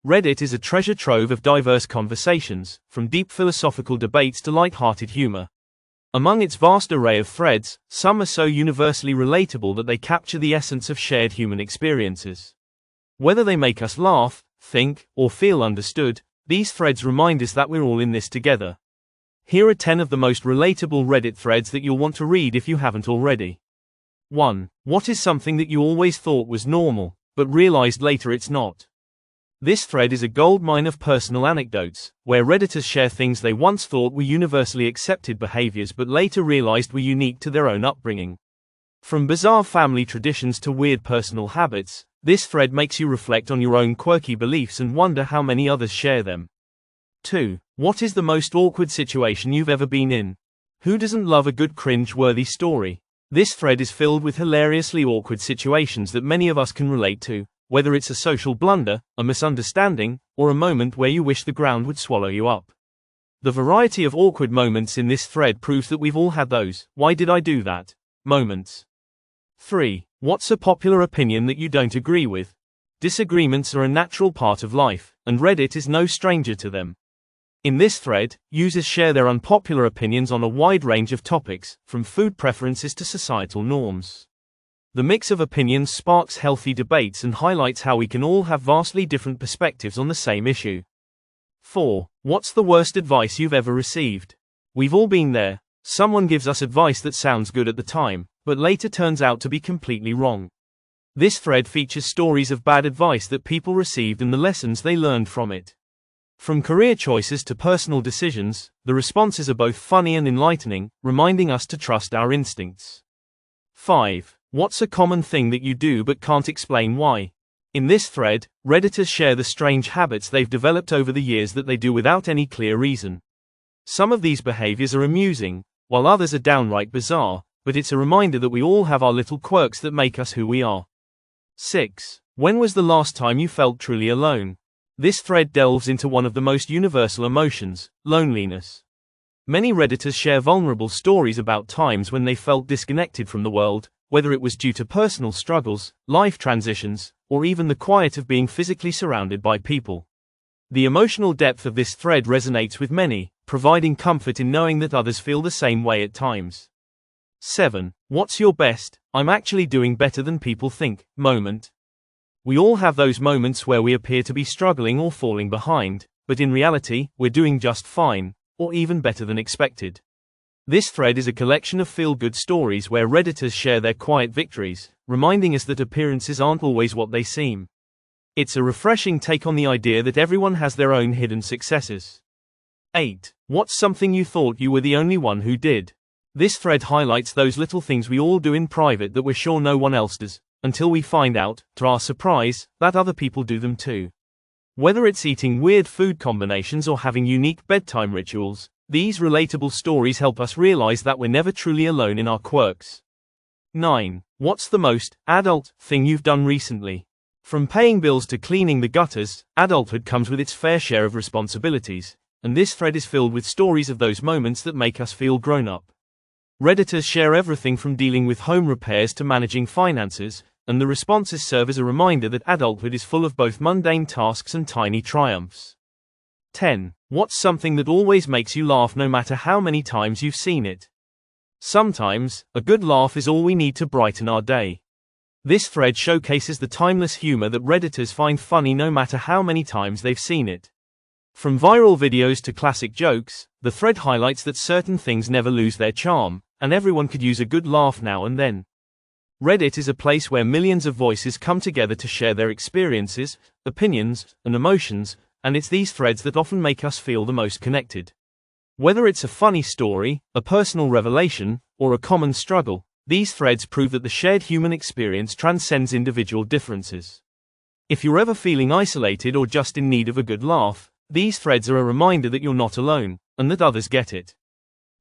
Reddit is a treasure trove of diverse conversations, from deep philosophical debates to light-hearted humor. Among its vast array of threads, some are so universally relatable that they capture the essence of shared human experiences. Whether they make us laugh, think, or feel understood, these threads remind us that we're all in this together. Here are 10 of the most relatable Reddit threads that you'll want to read if you haven't already. 1. What is something that you always thought was normal, but realized later it's not? This thread is a goldmine of personal anecdotes, where Redditors share things they once thought were universally accepted behaviors but later realized were unique to their own upbringing. From bizarre family traditions to weird personal habits, this thread makes you reflect on your own quirky beliefs and wonder how many others share them. 2. What is the most awkward situation you've ever been in? Who doesn't love a good cringe-worthy story? This thread is filled with hilariously awkward situations that many of us can relate to, whether it's a social blunder, a misunderstanding, or a moment where you wish the ground would swallow you up. The variety of awkward moments in this thread proves that we've all had those "why did I do that?" moments. 3. What's a popular opinion that you don't agree with? Disagreements are a natural part of life, and Reddit is no stranger to them. In this thread, users share their unpopular opinions on a wide range of topics, from food preferences to societal norms. The mix of opinions sparks healthy debates and highlights how we can all have vastly different perspectives on the same issue. 4. What's the worst advice you've ever received? We've all been there. Someone gives us advice that sounds good at the time, but later turns out to be completely wrong. This thread features stories of bad advice that people received and the lessons they learned from it. From career choices to personal decisions, the responses are both funny and enlightening, reminding us to trust our instincts. 5. What's a common thing that you do but can't explain why? In this thread, Redditors share the strange habits they've developed over the years that they do without any clear reason. Some of these behaviors are amusing, while others are downright bizarre, but it's a reminder that we all have our little quirks that make us who we are. 6. When was the last time you felt truly alone? This thread delves into one of the most universal emotions, loneliness. Many Redditors share vulnerable stories about times when they felt disconnected from the world, whether it was due to personal struggles, life transitions, or even the quiet of being physically surrounded by people. The emotional depth of this thread resonates with many, providing comfort in knowing that others feel the same way at times. 7. What's your best, I'm actually doing better than people think, moment? We all have those moments where we appear to be struggling or falling behind, but in reality, we're doing just fine, or even better than expected. This thread is a collection of feel-good stories where Redditors share their quiet victories, reminding us that appearances aren't always what they seem. It's a refreshing take on the idea that everyone has their own hidden successes. 8. What's something you thought you were the only one who did? This thread highlights those little things we all do in private that we're sure no one else does, until we find out, to our surprise, that other people do them too. Whether it's eating weird food combinations or having unique bedtime rituals, these relatable stories help us realize that we're never truly alone in our quirks. 9. What's the most adult thing you've done recently? From paying bills to cleaning the gutters, adulthood comes with its fair share of responsibilities, and this thread is filled with stories of those moments that make us feel grown up. Redditors share everything from dealing with home repairs to managing finances, and the responses serve as a reminder that adulthood is full of both mundane tasks and tiny triumphs. 10. What's something that always makes you laugh no matter how many times you've seen it? Sometimes, a good laugh is all we need to brighten our day. This thread showcases the timeless humor that Redditors find funny no matter how many times they've seen it. From viral videos to classic jokes, the thread highlights that certain things never lose their charm, and everyone could use a good laugh now and then. Reddit is a place where millions of voices come together to share their experiences, opinions, and emotions, and it's these threads that often make us feel the most connected. Whether it's a funny story, a personal revelation, or a common struggle, these threads prove that the shared human experience transcends individual differences. If you're ever feeling isolated or just in need of a good laugh, these threads are a reminder that you're not alone, and that others get it.